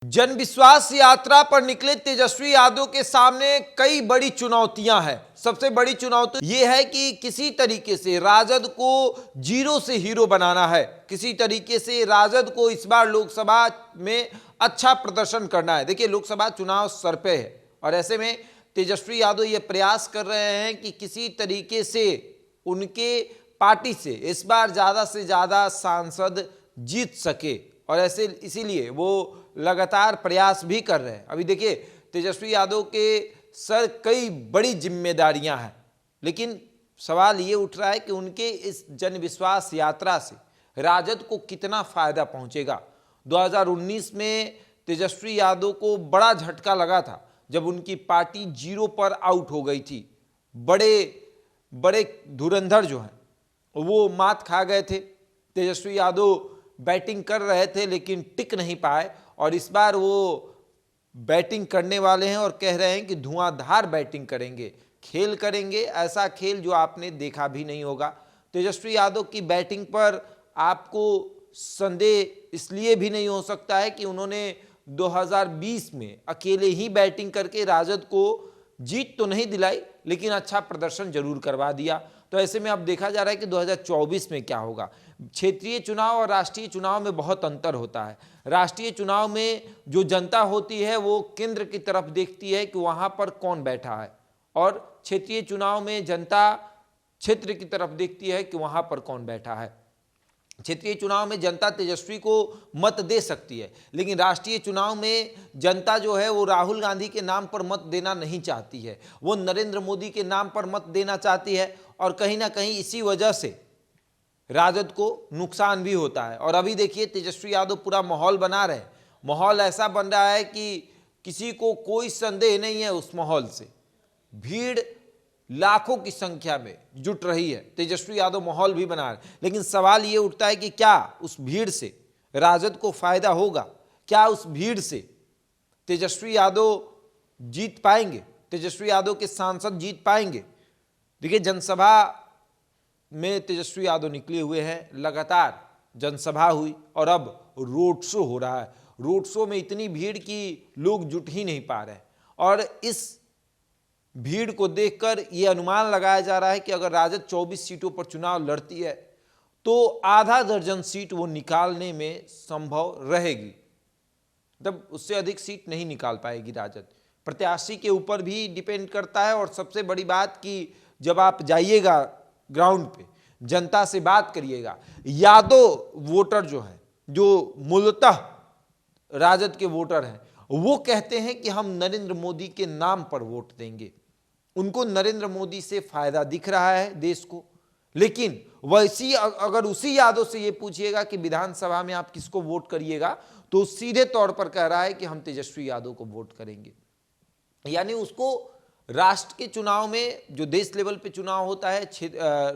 जन विश्वास यात्रा पर निकले तेजस्वी यादव के सामने कई बड़ी चुनौतियां हैं। सबसे बड़ी चुनौती यह है कि किसी तरीके से राजद को जीरो से हीरो बनाना है। किसी तरीके से राजद को इस बार लोकसभा में अच्छा प्रदर्शन करना है। देखिए, लोकसभा चुनाव सर पे है और ऐसे में तेजस्वी यादव ये प्रयास कर रहे हैं कि किसी तरीके से उनके पार्टी से इस बार ज्यादा से ज्यादा सांसद जीत सके और ऐसे इसीलिए वो लगातार प्रयास भी कर रहे हैं। अभी देखिए, तेजस्वी यादव के सर कई बड़ी जिम्मेदारियां हैं, लेकिन सवाल ये उठ रहा है कि उनके इस जन विश्वास यात्रा से राजद को कितना फायदा पहुंचेगा। 2019 में तेजस्वी यादव को बड़ा झटका लगा था जब उनकी पार्टी जीरो पर आउट हो गई थी। बड़े बड़े धुरंधर जो हैं वो मात खा गए थे। तेजस्वी यादव बैटिंग कर रहे थे लेकिन टिक नहीं पाए और इस बार वो बैटिंग करने वाले हैं और कह रहे हैं कि धुआंधार बैटिंग करेंगे, खेल करेंगे, ऐसा खेल जो आपने देखा भी नहीं होगा। तेजस्वी यादव की बैटिंग पर आपको संदेह इसलिए भी नहीं हो सकता है कि उन्होंने 2020 में अकेले ही बैटिंग करके राजद को जीत तो नहीं दिलाई लेकिन अच्छा प्रदर्शन जरूर करवा दिया। तो ऐसे में अब देखा जा रहा है कि 2024 में क्या होगा। क्षेत्रीय चुनाव और राष्ट्रीय चुनाव में बहुत अंतर होता है। राष्ट्रीय चुनाव में जो जनता होती है वो केंद्र की तरफ देखती है कि वहां पर कौन बैठा है और क्षेत्रीय चुनाव में जनता क्षेत्र की तरफ देखती है कि वहां पर कौन बैठा है। क्षेत्रीय चुनाव में जनता तेजस्वी को मत दे सकती है, लेकिन राष्ट्रीय चुनाव में जनता जो है वो राहुल गांधी के नाम पर मत देना नहीं चाहती है, वो नरेंद्र मोदी के नाम पर मत देना चाहती है और कहीं ना कहीं इसी वजह से राजद को नुकसान भी होता है। और अभी देखिए, तेजस्वी यादव पूरा माहौल बना रहे। माहौल ऐसा बन रहा है कि किसी को कोई संदेह नहीं है उस माहौल से। भीड़ लाखों की संख्या में जुट रही है, तेजस्वी यादव माहौल भी बना रहे। लेकिन सवाल ये उठता है कि क्या उस भीड़ से राजद को फायदा होगा? क्या उस भीड़ से तेजस्वी यादव जीत पाएंगे? तेजस्वी यादव के सांसद जीत पाएंगे? देखिए, जनसभा में तेजस्वी यादव निकले हुए हैं, लगातार जनसभा हुई और अब रोड शो हो रहा है। रोड शो में इतनी भीड़ की लोग जुट ही नहीं पा रहे और इस भीड़ को देखकर यह अनुमान लगाया जा रहा है कि अगर राजद 24 सीटों पर चुनाव लड़ती है तो आधा दर्जन सीट वो निकालने में संभव रहेगी। तब उससे अधिक सीट नहीं निकाल पाएगी राजद। प्रत्याशी के ऊपर भी डिपेंड करता है और सबसे बड़ी बात कि जब आप जाइएगा ग्राउंड पे, जनता से बात करिएगा, यादव वोटर जो है, जो मूलतः राजद के वोटर हैं, वो कहते हैं कि हम नरेंद्र मोदी के नाम पर वोट देंगे। उनको नरेंद्र मोदी से फायदा दिख रहा है देश को। लेकिन वैसी अगर उसी यादव से ये पूछिएगा कि विधानसभा में आप किसको वोट करिएगा, तो सीधे तौर पर कह रहा है कि हम तेजस्वी यादव को वोट करेंगे। यानी उसको राष्ट्र के चुनाव में, जो देश लेवल पे चुनाव होता है,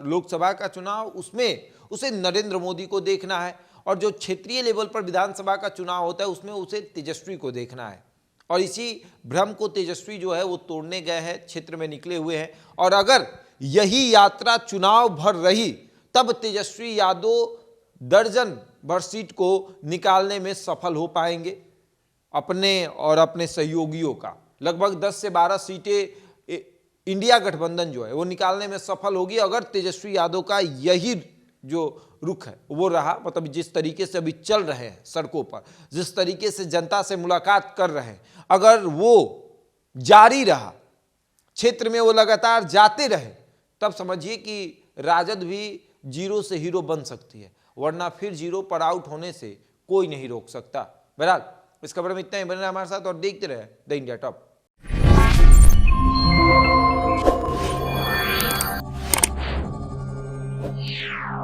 लोकसभा का चुनाव, उसमें उसे नरेंद्र मोदी को देखना है और जो क्षेत्रीय लेवल पर विधानसभा का चुनाव होता है उसमें उसे तेजस्वी को देखना है। और इसी भ्रम को तेजस्वी जो है वो तोड़ने गए हैं, क्षेत्र में निकले हुए हैं। और अगर यही यात्रा चुनाव भर रही तब तेजस्वी यादव दर्जन भर सीट को निकालने में सफल हो पाएंगे। अपने और अपने सहयोगियों का लगभग 10 से 12 सीटें इंडिया गठबंधन जो है वो निकालने में सफल होगी अगर तेजस्वी यादव का यही जो रुख है वो रहा। मतलब जिस तरीके से अभी चल रहे हैं सड़कों पर, जिस तरीके से जनता से मुलाकात कर रहे हैं, अगर वो जारी रहा, क्षेत्र में वो लगातार जाते रहे, तब समझिए कि राजद भी जीरो से हीरो बन सकती है, वरना फिर जीरो पर आउट होने से कोई नहीं रोक सकता। बहरहाल इस खबर में इतना ही। बने रहे हमारे साथ और देखते रहे द इंडिया टॉप। Yeah.